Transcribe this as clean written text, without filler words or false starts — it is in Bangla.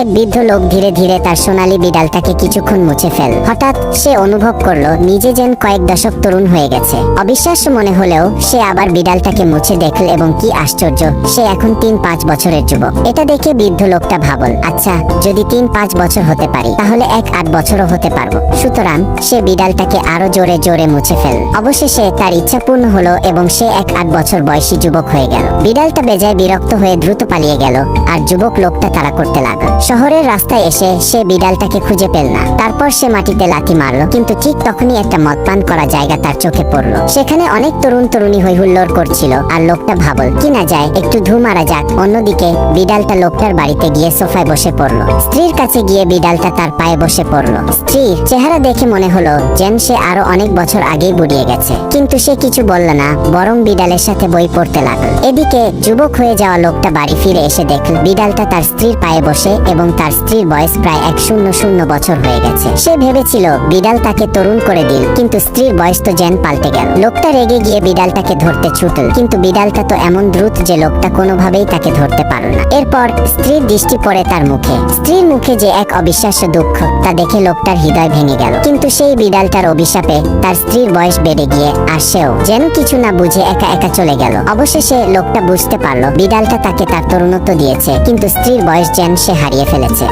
এক বৃদ্ধ লোক ধীরে ধীরে তার সোনালী বিড়ালটাকে কিছুক্ষণ মুছে ফেল। হঠাৎ সে অনুভব করলো নিজে যেন কয়েক দশক তরুণ হয়ে গেছে। অবিশ্বাস্য মনে হলেও সে আবার বিড়ালটাকে মুছে দেখল এবং কি আশ্চর্য, সে এখন 3-5 বছরের যুবক। এটা দেখে বৃদ্ধ লোকটা ভাবল, আচ্ছা যদি 3-5 বছর হতে পারি তাহলে 1-8 বছরও হতে পারবো। সুতরাং সে বিড়ালটাকে আরো জোরে জোরে মুছে ফেল। অবশেষে তার ইচ্ছা পূর্ণ হলো এবং সে 1-8 বছর বয়সী যুবক হয়ে গেল। বিড়ালটা বেজায় বিরক্ত হয়ে দ্রুত পালিয়ে গেল আর যুবক লোকটা তাড়া করতে লাগল। শহরের রাস্তায় এসে সে বিড়ালটাকে খুঁজে পেল না। তারপর সে মাটিতে লাথি মারলো, কিন্তু ঠিক তখনই একটা মদ পান করা জায়গা তার চোখে পড়লো। সেখানে অনেক তরুণ তরুণী হই হুল্লোড় করছিল আর লোকটা ভাবল কি না যায় একটু ধু মারা যাক। অন্যদিকে বিড়ালটা লোকটার বাড়িতে গিয়ে সোফায় বসে পড়লো। স্ত্রীর কাছে গিয়ে বিড়ালটা তার পায়ে বসে পড়লো। স্ত্রীর চেহারা দেখে মনে হলো যেন সে আরো অনেক বছর আগেই বুড়িয়ে গেছে, কিন্তু সে কিছু বলল না, বরং বিড়ালের সাথে বই পড়তে লাগল। এদিকে যুবক হয়ে যাওয়া লোকটা বাড়ি ফিরে এসে দেখল বিড়ালটা তার স্ত্রীর পায়ে বসে এবং তার স্ত্রীর বয়স প্রায় 100 বছর হয়ে গেছে। সে ভেবেছিল বিড়াল তাকে তরুণ করে দিল, কিন্তু স্ত্রীর বয়স তো যেন পাল্টে গেল। লোকটা রেগে গিয়ে বিড়ালটাকে ধরতে ছুটল, কিন্তু বিড়ালটা তো এমন দ্রুত যে লোকটা কোনোভাবেই তাকে ধরতে পারল না। এরপর স্ত্রীর দৃষ্টি পড়ে তার মুখে। স্ত্রীর মুখে যে এক অবিশ্বাস্য দুঃখ তা দেখে লোকটার হৃদয় ভেঙে গেল। কিন্তু সেই বিড়ালটার অভিশাপে তার স্ত্রীর বয়স বেড়ে গিয়ে আর সেও যেন কিছু না বুঝে একা একা চলে গেল। অবশেষে লোকটা বুঝতে পারলো বিড়ালটা তাকে তার তরুণত্ব দিয়েছে, কিন্তু স্ত্রীর বয়স যেন সে হারিয়ে ফেলেছে।